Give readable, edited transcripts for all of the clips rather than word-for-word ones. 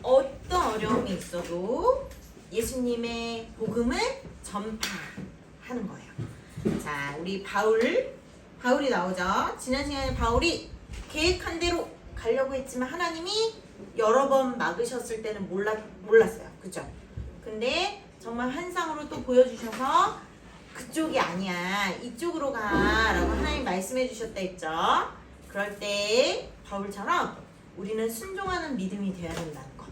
어떤 어려움이 있어도 예수님의 복음을 전파하는 거예요. 자, 우리 바울이 나오죠. 지난 시간에 바울이 계획한 대로 가려고 했지만 하나님이 여러 번 막으셨을 때는 몰랐어요. 그죠? 근데 정말 환상으로 또 보여주셔서 그쪽이 아니야, 이쪽으로 가라고 하나님 말씀해 주셨다 했죠. 그럴 때 바울처럼 우리는 순종하는 믿음이 되어야 된다는 거.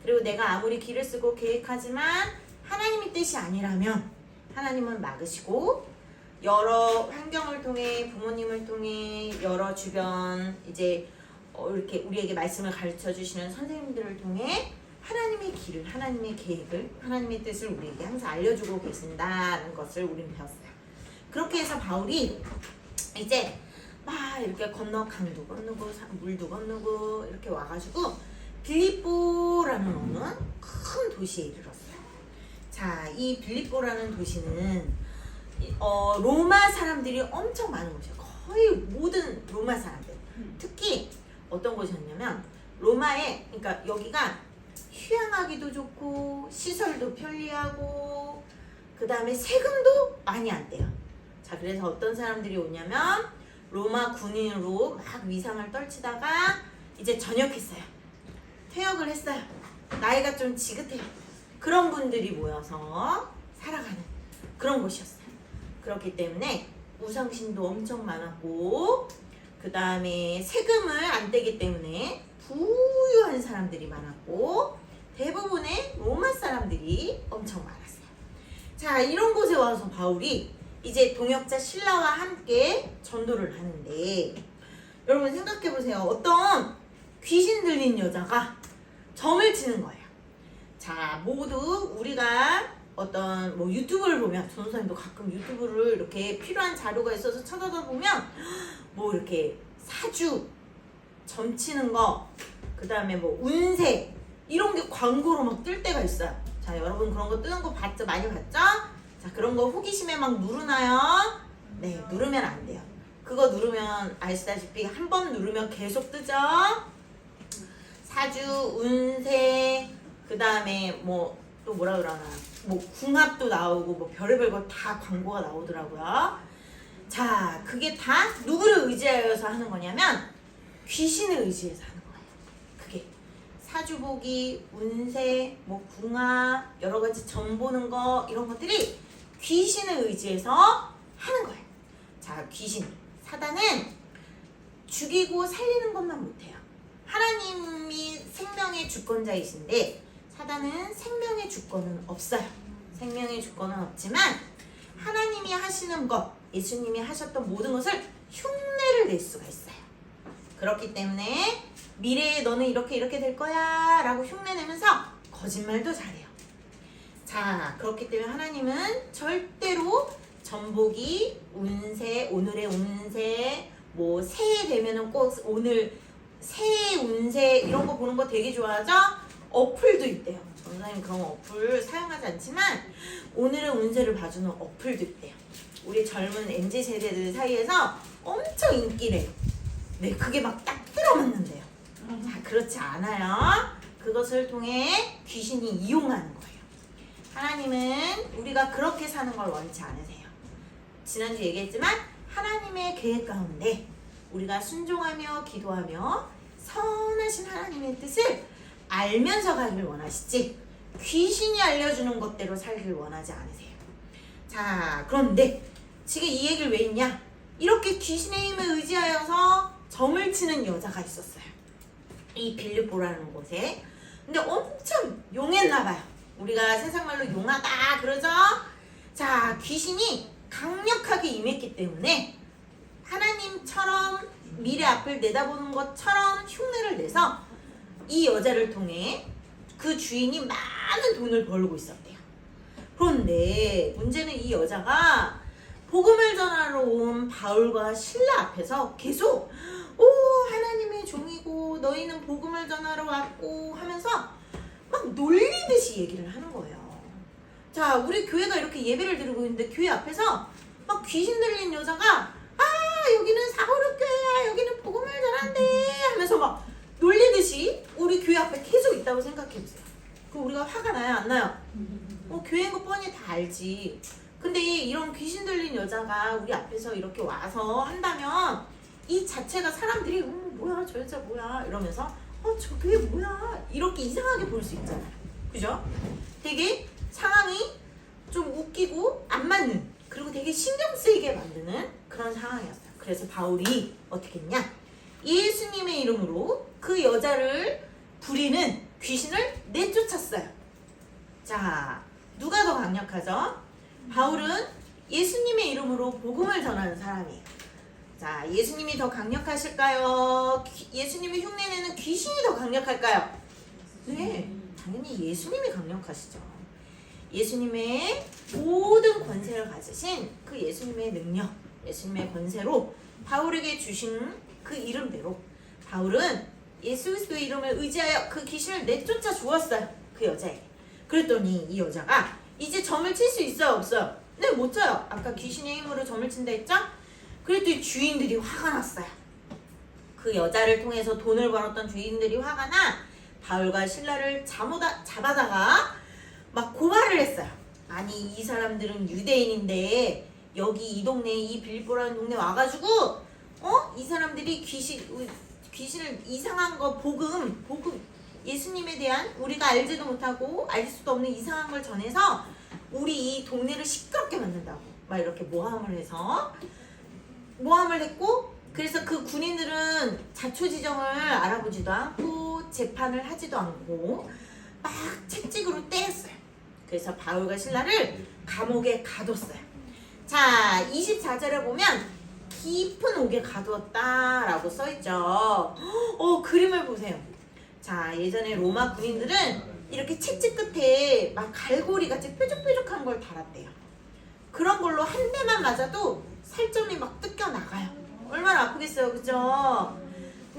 그리고 내가 아무리 길을 쓰고 계획하지만 하나님의 뜻이 아니라면 하나님은 막으시고, 여러 환경을 통해, 부모님을 통해, 여러 주변 이제 이렇게 우리에게 말씀을 가르쳐 주시는 선생님들을 통해 하나님의 길을, 하나님의 계획을, 하나님의 뜻을 우리에게 항상 알려주고 계신다는 것을 우리는 배웠어요. 그렇게 해서 바울이 이제 막 이렇게 강도 건너고 물도 건너고 이렇게 와가지고 빌립보라는 어느 큰 도시에 이르렀어요. 자, 이 빌립보라는 도시는 로마 사람들이 엄청 많은 곳이에요. 거의 모든 로마 사람들. 특히 어떤 곳이었냐면 로마에, 그러니까 여기가 휴양하기도 좋고 시설도 편리하고 그 다음에 세금도 많이 안 떼요. 자, 그래서 어떤 사람들이 오냐면 로마 군인으로 막 위상을 떨치다가 이제 전역했어요. 퇴역을 했어요. 나이가 좀 지긋해요. 그런 분들이 모여서 살아가는 그런 곳이었어요. 그렇기 때문에 우상신도 엄청 많았고, 그 다음에 세금을 안 떼기 때문에 부유한 사람들이 많았고, 대부분의 로마 사람들이 엄청 많았어요. 자, 이런 곳에 와서 바울이 이제 동역자 실라와 함께 전도를 하는데, 여러분 생각해보세요. 어떤 귀신 들린 여자가 점을 치는 거예요. 자, 모두 우리가 어떤 뭐 유튜브를 보면, 전도사님도 가끔 유튜브를 이렇게 필요한 자료가 있어서 찾아다 보면 뭐 이렇게 사주 점 치는 거, 그 다음에 뭐 운세 이런 게 광고로 막 뜰 때가 있어요. 자, 여러분 그런 거 뜨는 거 봤죠? 많이 봤죠? 자, 그런 거 호기심에 막 누르나요? 네, 누르면 안 돼요. 그거 누르면 아시다시피 한 번 누르면 계속 뜨죠? 사주, 운세, 그 다음에 뭐 또 뭐라 그러나, 뭐 궁합도 나오고 뭐 별의별 거 다 광고가 나오더라고요. 자, 그게 다 누구를 의지하여서 하는 거냐면 귀신을 의지해서 하는 거예요. 그게 사주보기, 운세, 뭐 궁합, 여러 가지 점 보는 거, 이런 것들이 귀신을 의지해서 하는 거예요. 자, 귀신, 사단은 죽이고 살리는 것만 못해요. 하나님이 생명의 주권자이신데 사단은 생명의 주권은 없어요. 생명의 주권은 없지만 하나님이 하시는 것, 예수님이 하셨던 모든 것을 흉내를 낼 수가 있어요. 그렇기 때문에 미래에 너는 이렇게 될 거야 라고 흉내내면서 거짓말도 잘해요. 자, 그렇기 때문에 하나님은 절대로 점보기, 운세, 오늘의 운세, 뭐 새해 되면은 꼭 오늘 새해 운세 이런 거 보는 거 되게 좋아하죠? 어플도 있대요. 전사님 그런 어플 사용하지 않지만 오늘의 운세를 봐주는 어플도 있대요. 우리 젊은 MZ세대들 사이에서 엄청 인기래요. 네, 그게 막 딱 들어맞는데요. 자, 그렇지 않아요. 그것을 통해 귀신이 이용하는 거예요. 하나님은 우리가 그렇게 사는 걸 원치 않으세요. 지난주 얘기했지만 하나님의 계획 가운데 우리가 순종하며 기도하며 선하신 하나님의 뜻을 알면서 가길 원하시지 귀신이 알려주는 것대로 살길 원하지 않으세요. 자, 그런데 지금 이 얘기를 왜 했냐? 이렇게 귀신의 힘을 의지하여서 점을 치는 여자가 있었어요. 이 빌립보라는 곳에. 근데 엄청 용했나봐요. 우리가 세상말로 용하다 그러죠? 자, 귀신이 강력하게 임했기 때문에 하나님처럼 미래 앞을 내다보는 것처럼 흉내를 내서 이 여자를 통해 그 주인이 많은 돈을 벌고 있었대요. 그런데 문제는 이 여자가 복음을 전하러 온 바울과 실라 앞에서 계속 하나님의 종이고 너희는 복음을 전하러 왔고 하면서 막 놀리듯이 얘기를 하는 거예요. 자, 우리 교회가 이렇게 예배를 드리고 있는데 교회 앞에서 막 귀신 들린 여자가 여기는 사거룩교회야, 여기는 복음을 전한대 하면서 막 놀리듯이 우리 교회 앞에 계속 있다고 생각해보세요. 그럼 우리가 화가 나요, 안 나요? 교회인 거 뻔히 다 알지. 근데 이런 귀신 들린 여자가 우리 앞에서 이렇게 와서 한다면 이 자체가 사람들이 뭐야 저 여자 뭐야 이러면서 저 교회 뭐야 이렇게 이상하게 볼 수 있잖아요. 그죠? 되게 상황이 좀 웃기고 안 맞는, 그리고 되게 신경 쓰이게 만드는 그런 상황이었어요. 그래서 바울이 어떻게 했냐? 예수님의 이름으로 그 여자를 부리는 귀신을 내쫓았어요. 자, 누가 더 강력하죠? 바울은 예수님의 이름으로 복음을 전하는 사람이에요. 자, 예수님이 더 강력하실까요? 예수님이 흉내내는 귀신이 더 강력할까요? 네, 당연히 예수님이 강력하시죠. 예수님의 모든 권세를 가지신 그 예수님의 능력, 예수님의 권세로 바울에게 주신 그 이름대로 바울은 예수 그리스도의 이름을 의지하여 그 귀신을 내쫓아 주었어요. 그 여자에게. 그랬더니 이 여자가 이제 점을 칠 수 있어요, 없어요? 네, 못 쳐요. 아까 귀신의 힘으로 점을 친다 했죠? 그랬더니 주인들이 화가 났어요. 그 여자를 통해서 돈을 벌었던 주인들이 화가 나 바울과 신라를 잡아다가 막 고발을 했어요. 아니, 이 사람들은 유대인인데 여기 이 동네, 이 빌보라는 동네 와가지고 이 사람들이 귀신을 이상한 거 복음 예수님에 대한 우리가 알지도 못하고 알 수도 없는 이상한 걸 전해서 우리 이 동네를 시끄럽게 만든다고 막 이렇게 모함을 했고, 그래서 그 군인들은 자초지정을 알아보지도 않고 재판을 하지도 않고 막 채찍으로 때렸어요. 그래서 바울과 신라를 감옥에 가뒀어요. 자, 24절에 보면 깊은 옥에 가두었다라고 써있죠. 그림을 보세요. 자, 예전에 로마 군인들은 이렇게 채찍 끝에 막 갈고리같이 뾰족뾰족한 걸 달았대요. 그런 걸로 한 대만 맞아도 살점이 막 뜯겨나가요. 얼마나 아프겠어요, 그죠?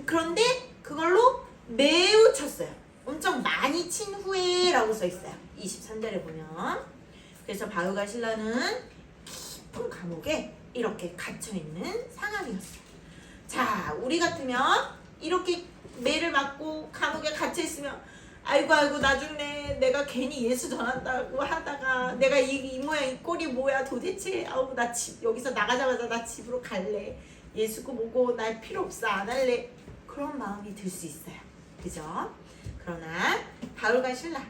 그런데 그걸로 매우 쳤어요. 엄청 많이 친 후에 라고 써있어요. 23절에 보면. 그래서 바울과 신라는 깊은 감옥에 이렇게 갇혀있는 상황이었어요. 자, 우리 같으면 이렇게 매를 맞고 감옥에 갇혀있으면 아이고 나중에 내가 괜히 예수 전한다고 하다가 내가 이 모양 이 꼴이 뭐야 도대체, 나 여기서 나가자마자 나 집으로 갈래, 예수고 뭐고 날 필요 없어, 안 할래, 그런 마음이 들 수 있어요. 그죠? 그러나 바울과 신라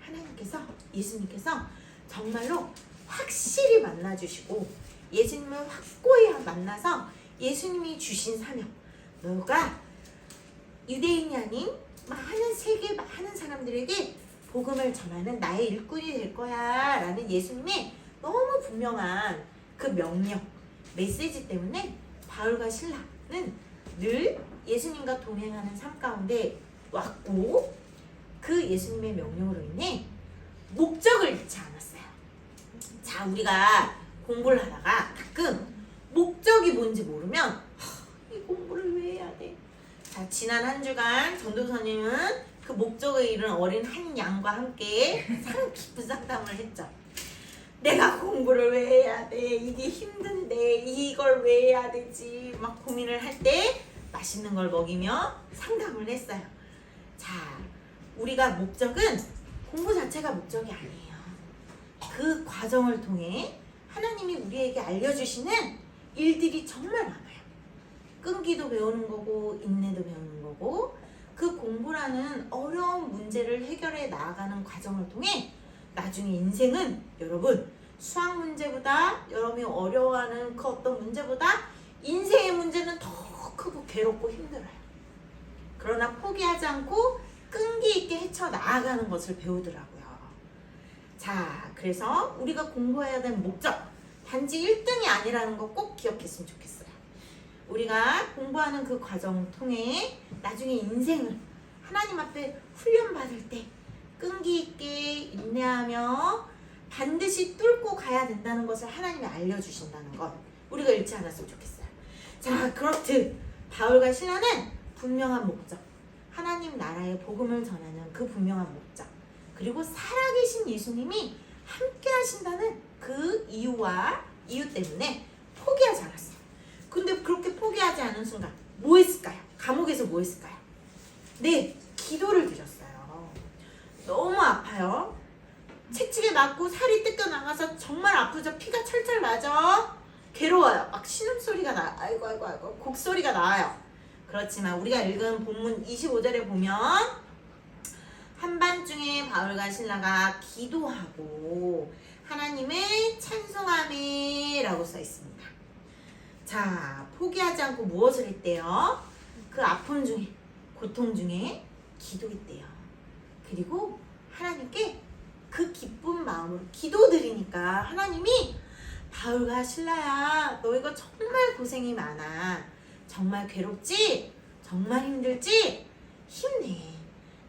하나님께서, 예수님께서 정말로 확실히 만나주시고 예수님을 확고히 만나서 예수님이 주신 사명, 너가 유대인이 아닌 많은 세계 많은 사람들에게 복음을 전하는 나의 일꾼이 될 거야 라는 예수님의 너무 분명한 그 명령, 메시지 때문에 바울과 신라는 늘 예수님과 동행하는 삶 가운데 왔고, 그 예수님의 명령으로 인해 목적을 잃지 않았어요. 자, 우리가 공부를 하다가 가끔 목적이 뭔지 모르면 이 공부를 왜 해야 돼? 자, 지난 한 주간 전도사님은 그 목적을 잃은 어린 한 양과 함께 깊은 상담을 했죠. 내가 공부를 왜 해야 돼? 이게 힘든데 이걸 왜 해야 되지? 막 고민을 할 때 맛있는 걸 먹이며 상담을 했어요. 자, 우리가 목적은 공부 자체가 목적이 아니에요. 그 과정을 통해 하나님이 우리에게 알려주시는 일들이 정말 많아요. 끈기도 배우는 거고 인내도 배우는 거고, 그 공부라는 어려운 문제를 해결해 나아가는 과정을 통해 나중에 인생은 여러분 수학 문제보다, 여러분이 어려워하는 그 어떤 문제보다 인생의 문제는 더 크고 괴롭고 힘들어요. 그러나 포기하지 않고 끈기 있게 헤쳐나가는 것을 배우더라고요. 자, 그래서 우리가 공부해야 되는 목적, 단지 1등이 아니라는 거 꼭 기억했으면 좋겠어요. 우리가 공부하는 그 과정을 통해 나중에 인생을 하나님 앞에 훈련받을 때 끈기 있게 인내하며 반드시 뚫고 가야 된다는 것을 하나님이 알려주신다는 것, 우리가 잃지 않았으면 좋겠어요. 자, 그렇듯 바울과 신라는 분명한 목적, 하나님 나라의 복음을 전하는 그 분명한 목적, 그리고 살아계신 예수님이 함께 하신다는 그 이유 때문에 포기하지 않았어요. 근데 그렇게 포기하지 않은 순간 뭐 했을까요? 감옥에서 뭐 했을까요? 네, 기도를 드렸어요. 맞고 살이 뜯겨 나가서 정말 아프죠. 피가 철철 나죠. 괴로워요. 막 신음소리가 나. 아이고 아이고 아이고 곡소리가 나와요. 그렇지만 우리가 읽은 본문 25절에 보면 한밤중에 바울과 신라가 기도하고 하나님을 찬송하며 라고 써 있습니다. 자, 포기하지 않고 무엇을 했대요? 그 아픔 중에, 고통 중에 기도했대요. 그리고 하나님께 그 기쁜 마음으로 기도드리니까 하나님이 바울과 신라야, 너 이거 정말 고생이 많아. 정말 괴롭지? 정말 힘들지? 힘내.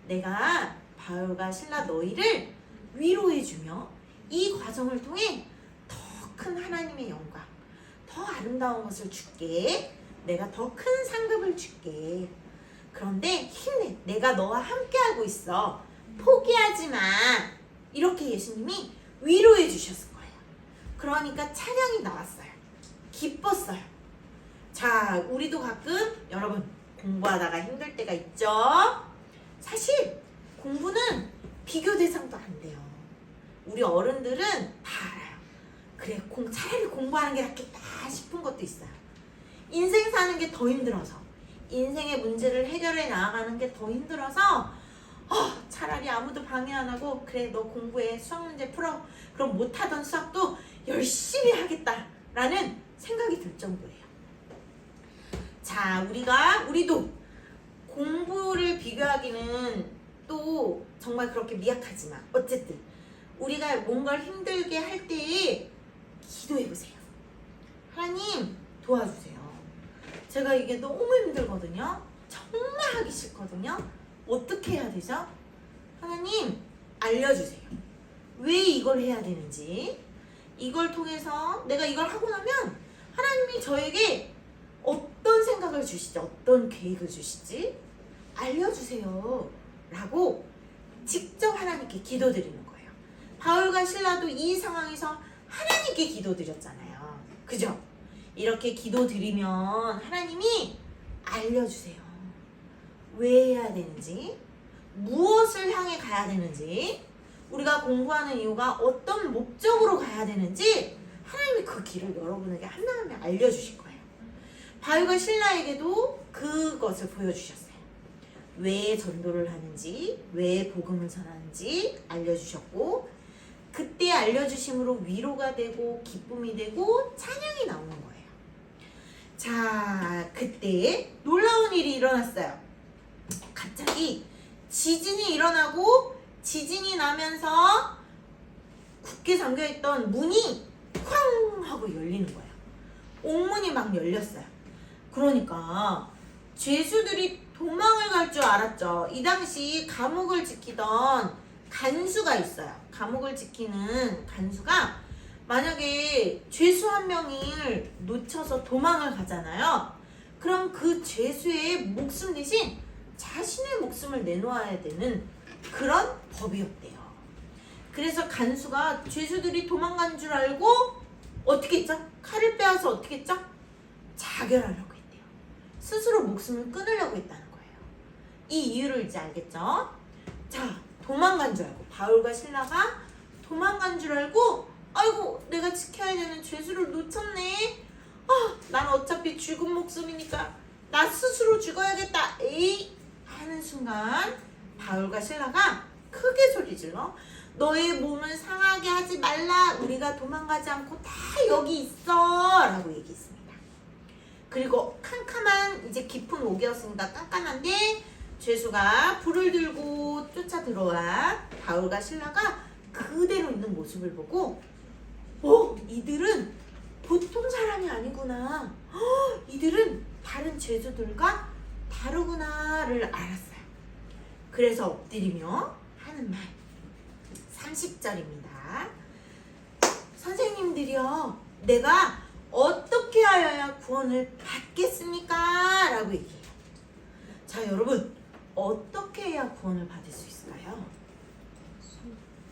내가 바울과 신라 너희를 위로해주며 이 과정을 통해 더 큰 하나님의 영광, 더 아름다운 것을 줄게. 내가 더 큰 상급을 줄게. 그런데 힘내. 내가 너와 함께하고 있어. 포기하지 마. 이렇게 예수님이 위로해 주셨을 거예요. 그러니까 찬양이 나왔어요. 기뻤어요. 자, 우리도 가끔 여러분 공부하다가 힘들 때가 있죠. 사실 공부는 비교 대상도 안 돼요. 우리 어른들은 다 알아요. 그래, 차라리 공부하는 게 낫겠다 싶은 것도 있어요. 인생 사는 게 더 힘들어서, 인생의 문제를 해결해 나아가는 게 더 힘들어서 차라리 아무도 방해 안 하고 그래 너 공부해, 수학 문제 풀어. 그럼 못하던 수학도 열심히 하겠다라는 생각이 들 정도예요. 자, 우리도 공부를 비교하기는 또 정말 그렇게 미약하지만 어쨌든 우리가 뭔가를 힘들게 할 때에 기도해보세요. 하나님 도와주세요. 제가 이게 너무 힘들거든요. 정말 하기 싫거든요. 어떻게 해야 되죠? 하나님 알려주세요. 왜 이걸 해야 되는지, 이걸 통해서 내가 이걸 하고 나면 하나님이 저에게 어떤 생각을 주시지, 어떤 계획을 주시지 알려주세요 라고 직접 하나님께 기도드리는 거예요. 바울과 신라도 이 상황에서 하나님께 기도드렸잖아요. 그죠? 이렇게 기도드리면 하나님이 알려주세요. 왜 해야 되는지, 무엇을 향해 가야 되는지, 우리가 공부하는 이유가 어떤 목적으로 가야 되는지 하나님이 그 길을 여러분에게 하나님이 알려주실 거예요. 바울과 신라에게도 그것을 보여주셨어요. 왜 전도를 하는지, 왜 복음을 전하는지 알려주셨고, 그때 알려주심으로 위로가 되고 기쁨이 되고 찬양이 나오는 거예요. 자, 그때 놀라운 일이 일어났어요. 갑자기 지진이 일어나고, 지진이 나면서 굳게 잠겨있던 문이 쾅 하고 열리는 거예요. 옥문이 막 열렸어요. 그러니까 죄수들이 도망을 갈 줄 알았죠. 이 당시 감옥을 지키던 간수가 있어요. 감옥을 지키는 간수가 만약에 죄수 한 명을 놓쳐서 도망을 가잖아요. 그럼 그 죄수의 목숨 대신 자신의 목숨을 내놓아야 되는 그런 법이었대요. 그래서 간수가 죄수들이 도망간 줄 알고 어떻게 했죠? 칼을 빼앗아 어떻게 했죠? 자결하려고 했대요. 스스로 목숨을 끊으려고 했다는 거예요. 이 이유를 이제 알겠죠? 자, 도망간 줄 알고, 바울과 신라가 도망간 줄 알고, 아이고 내가 지켜야 되는 죄수를 놓쳤네. 난 어차피 죽은 목숨이니까 나 스스로 죽어야겠다. 에이 하는 순간 바울과 신라가 크게 소리질러 너의 몸을 상하게 하지 말라. 우리가 도망가지 않고 다 여기 있어 라고 얘기했습니다. 그리고 캄캄한 이제 깊은 옥이었으니까 깜깜한데 죄수가 불을 들고 쫓아 들어와 바울과 신라가 그대로 있는 모습을 보고 이들은 보통 사람이 아니구나. 이들은 다른 죄수들과 다르구나를 알았어요. 그래서 엎드리며 하는 말 30절입니다. 선생님들이여, 내가 어떻게 하여야 구원을 받겠습니까? 라고 얘기해요. 자, 여러분 어떻게 해야 구원을 받을 수 있을까요?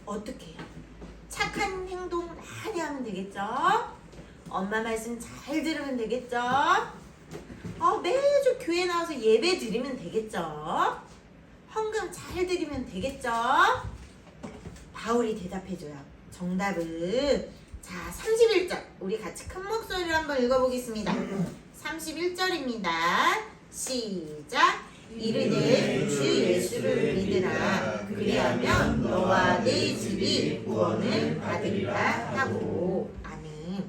어떻게 해요? 착한 행동 많이 하면 되겠죠? 엄마 말씀 잘 들으면 되겠죠? 매주 교회 나와서 예배 드리면 되겠죠? 헌금 잘 드리면 되겠죠? 바울이 대답해줘요. 정답은 자 31절 우리 같이 큰 목소리로 한번 읽어보겠습니다. 31절입니다. 시작. 이르되 주 예수를 믿으라. 그리하면 너와 네 집이 구원을 받으리라 하고. 아멘.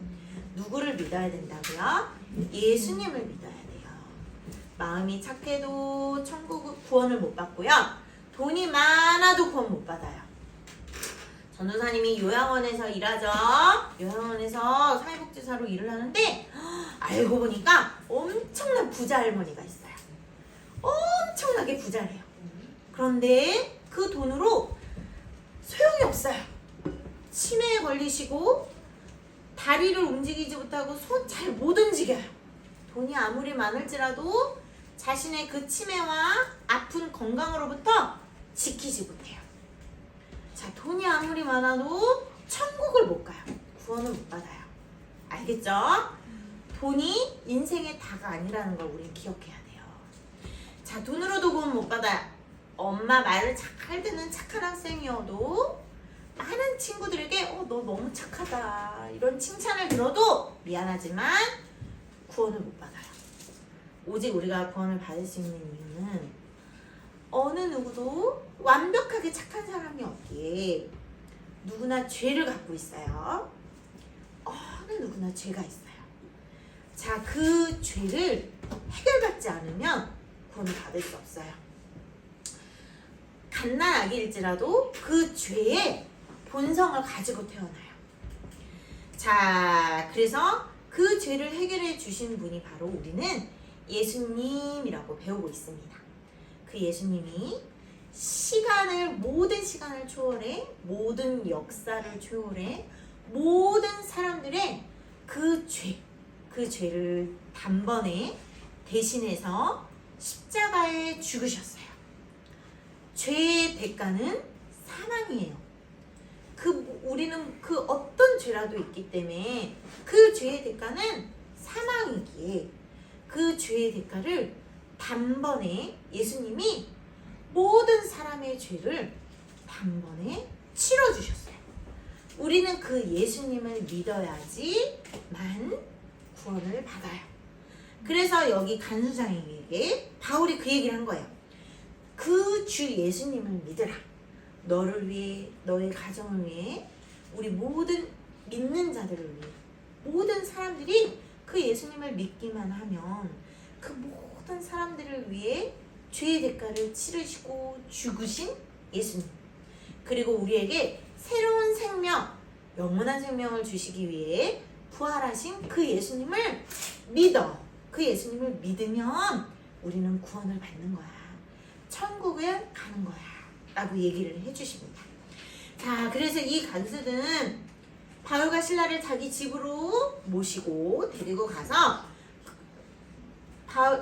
누구를 믿어야 된다고요? 예수님을 믿어야 돼요. 마음이 착해도 천국 구원을 못 받고요. 돈이 많아도 구원 못 받아요. 전도사님이 요양원에서 일하죠. 요양원에서 사회복지사로 일을 하는데 알고 보니까 엄청난 부자 할머니가 있어요. 엄청나게 부자래요. 그런데 그 돈으로 소용이 없어요. 치매에 걸리시고 다리를 움직이지 못하고 손 잘 못 움직여요. 돈이 아무리 많을지라도 자신의 그 치매와 아픈 건강으로부터 지키지 못해요. 자, 돈이 아무리 많아도 천국을 못 가요. 구원을 못 받아요. 알겠죠? 돈이 인생의 다가 아니라는 걸 우리는 기억해야 돼요. 자, 돈으로도 구원 못 받아요. 엄마 말을 잘 듣는 착한 학생이어도 많은 친구들에게 너 너무 착하다 이런 칭찬을 들어도 미안하지만 구원을 못 받아요. 오직 우리가 구원을 받을 수 있는 이유는 어느 누구도 완벽하게 착한 사람이 없기에 누구나 죄를 갖고 있어요. 어느 누구나 죄가 있어요. 자, 그 죄를 해결받지 않으면 구원을 받을 수 없어요. 갓난아기일지라도 그 죄의 본성을 가지고 태어나요. 자, 그래서 그 죄를 해결해 주신 분이 바로 우리는 예수님이라고 배우고 있습니다. 그 예수님이 모든 시간을 초월해, 모든 역사를 초월해, 모든 사람들의 그 죄를 단번에 대신해서 십자가에 죽으셨어요. 죄의 대가는 사망이에요. 우리는 그 어떤 죄라도 있기 때문에 그 죄의 대가는 사망이기에 그 죄의 대가를 단번에 예수님이 모든 사람의 죄를 단번에 치러주셨어요. 우리는 그 예수님을 믿어야지만 구원을 받아요. 그래서 여기 간수장에게 바울이 그 얘기를 한 거예요. 그 주 예수님을 믿으라. 너를 위해, 너의 가정을 위해, 우리 모든 믿는 자들을 위해, 모든 사람들이 그 예수님을 믿기만 하면 그 모든 사람들을 위해 죄의 대가를 치르시고 죽으신 예수님, 그리고 우리에게 새로운 생명, 영원한 생명을 주시기 위해 부활하신 그 예수님을 믿어. 그 예수님을 믿으면 우리는 구원을 받는 거야. 천국에 가는 거야. 라고 얘기를 해주십니다. 자, 그래서 이 간수는 바울과 실라를 자기 집으로 모시고 데리고 가서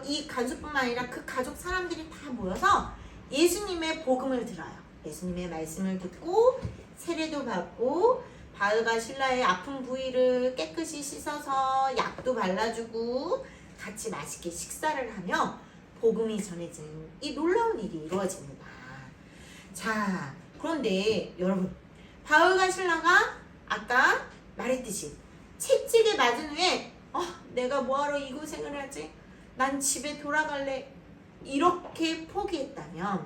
이 간수뿐만 아니라 그 가족 사람들이 다 모여서 예수님의 복음을 들어요. 예수님의 말씀을 듣고 세례도 받고 바울과 실라의 아픈 부위를 깨끗이 씻어서 약도 발라주고 같이 맛있게 식사를 하며 복음이 전해지는 이 놀라운 일이 이루어집니다. 자, 그런데 여러분, 바울과 실라가 아까 말했듯이 채찍에 맞은 후에 내가 뭐하러 이 고생을 하지? 난 집에 돌아갈래. 이렇게 포기했다면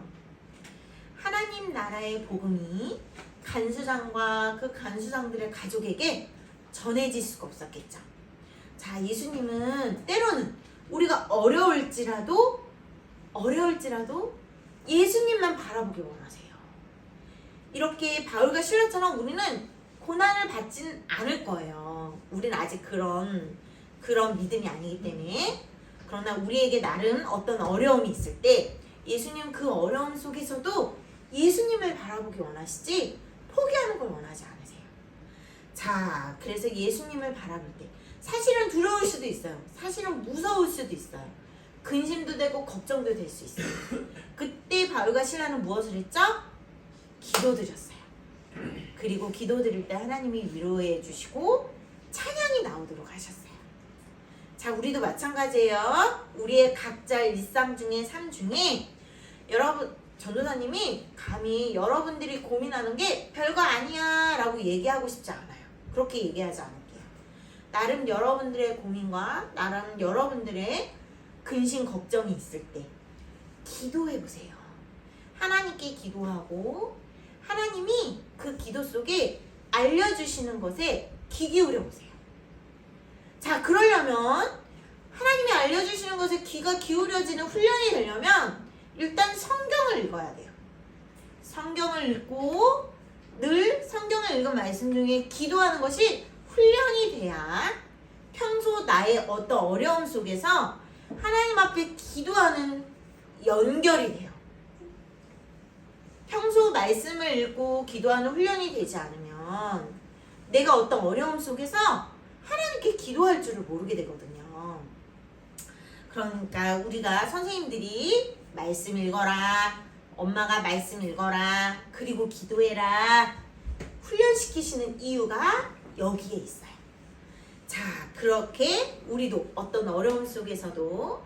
하나님 나라의 복음이 간수장과 그 간수장들의 가족에게 전해질 수가 없었겠죠. 자, 예수님은 때로는 우리가 어려울지라도 예수님만 바라보기 원하세요. 이렇게 바울과 실라처럼 우리는 고난을 받지는 않을 거예요. 우리는 아직 그런 믿음이 아니기 때문에. 그러나 우리에게 나름 어떤 어려움이 있을 때 예수님 그 어려움 속에서도 예수님을 바라보기 원하시지 포기하는 걸 원하지 않으세요. 자, 그래서 예수님을 바라볼 때 사실은 두려울 수도 있어요. 사실은 무서울 수도 있어요. 근심도 되고 걱정도 될 수 있어요. 그때 바울과 실라는 무엇을 했죠? 기도드렸어요. 그리고 기도드릴 때 하나님이 위로해 주시고 찬양이 나오도록 하셨어요. 자, 우리도 마찬가지예요. 우리의 각자 일상 중에 삶 중에 여러분 전도사님이 감히 여러분들이 고민하는 게 별거 아니야 라고 얘기하고 싶지 않아요. 그렇게 얘기하지 않을게요. 나름 여러분들의 고민과 나름 여러분들의 근심 걱정이 있을 때 기도해보세요. 하나님께 기도하고 하나님이 그 기도 속에 알려주시는 것에 귀 기울여보세요. 자, 그러려면 하나님이 알려주시는 것에 귀가 기울여지는 훈련이 되려면 일단 성경을 읽어야 돼요. 성경을 읽고 늘 성경을 읽은 말씀 중에 기도하는 것이 훈련이 돼야 평소 나의 어떤 어려움 속에서 하나님 앞에 기도하는 연결이 돼요. 평소 말씀을 읽고 기도하는 훈련이 되지 않으면 내가 어떤 어려움 속에서 하나님께 기도할 줄을 모르게 되거든요. 그러니까 우리가 선생님들이 말씀 읽어라, 엄마가 말씀 읽어라, 그리고 기도해라 훈련시키시는 이유가 여기에 있어요. 자, 그렇게 우리도 어떤 어려움 속에서도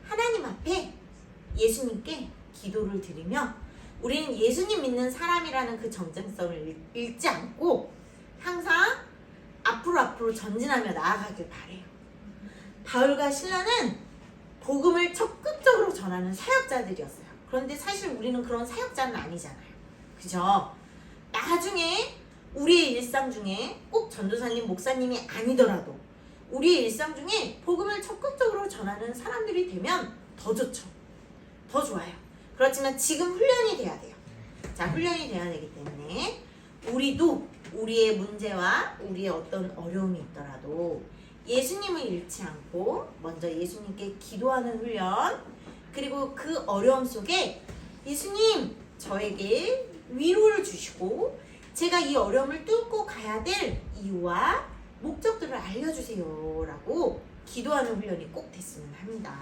하나님 앞에 예수님께 기도를 드리며 우리는 예수님 믿는 사람이라는 그 정체성을 잃지 않고 항상 앞으로 전진하며 나아가길 바래요. 바울과 실라는 복음을 적극적으로 전하는 사역자들이었어요. 그런데 사실 우리는 그런 사역자는 아니잖아요. 그죠? 나중에 우리의 일상 중에 꼭 전도사님, 목사님이 아니더라도 우리의 일상 중에 복음을 적극적으로 전하는 사람들이 되면 더 좋죠. 더 좋아요. 그렇지만 지금 훈련이 돼야 돼요. 자, 훈련이 돼야 되기 때문에 우리도 우리의 문제와 우리의 어떤 어려움이 있더라도 예수님을 잃지 않고 먼저 예수님께 기도하는 훈련, 그리고 그 어려움 속에 예수님 저에게 위로를 주시고 제가 이 어려움을 뚫고 가야 될 이유와 목적들을 알려주세요 라고 기도하는 훈련이 꼭 됐으면 합니다.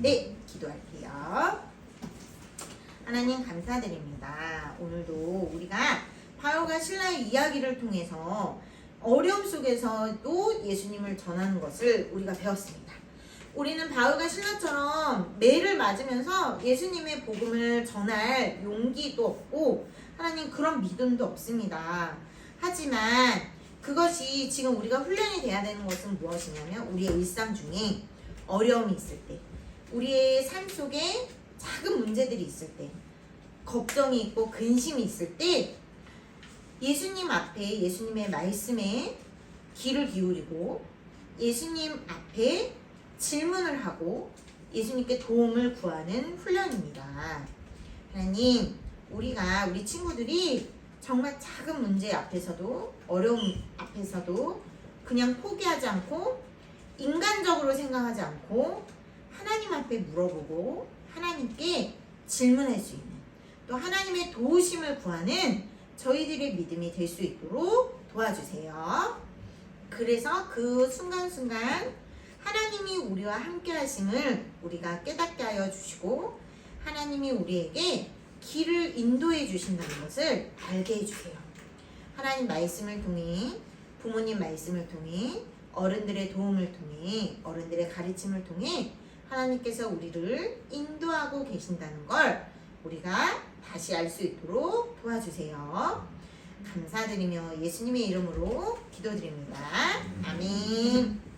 네, 기도할게요. 하나님 감사드립니다. 오늘도 우리가 바울과 실라의 이야기를 통해서 어려움 속에서도 예수님을 전하는 것을 우리가 배웠습니다. 우리는 바울과 실라처럼 매를 맞으면서 예수님의 복음을 전할 용기도 없고 하나님 그런 믿음도 없습니다. 하지만 그것이 지금 우리가 훈련이 돼야 되는 것은 무엇이냐면 우리의 일상 중에 어려움이 있을 때, 우리의 삶 속에 작은 문제들이 있을 때, 걱정이 있고 근심이 있을 때 예수님 앞에 예수님의 말씀에 귀를 기울이고 예수님 앞에 질문을 하고 예수님께 도움을 구하는 훈련입니다. 하나님, 우리 친구들이 정말 작은 문제 앞에서도 어려움 앞에서도 그냥 포기하지 않고 인간적으로 생각하지 않고 하나님 앞에 물어보고 하나님께 질문할 수 있는 또 하나님의 도우심을 구하는 저희들의 믿음이 될 수 있도록 도와주세요. 그래서 그 순간순간 하나님이 우리와 함께 하심을 우리가 깨닫게 하여 주시고 하나님이 우리에게 길을 인도해 주신다는 것을 알게 해주세요. 하나님 말씀을 통해 부모님 말씀을 통해 어른들의 도움을 통해 어른들의 가르침을 통해 하나님께서 우리를 인도하고 계신다는 걸 우리가 다시 알 수 있도록 도와주세요. 감사드리며 예수님의 이름으로 기도드립니다. 아멘.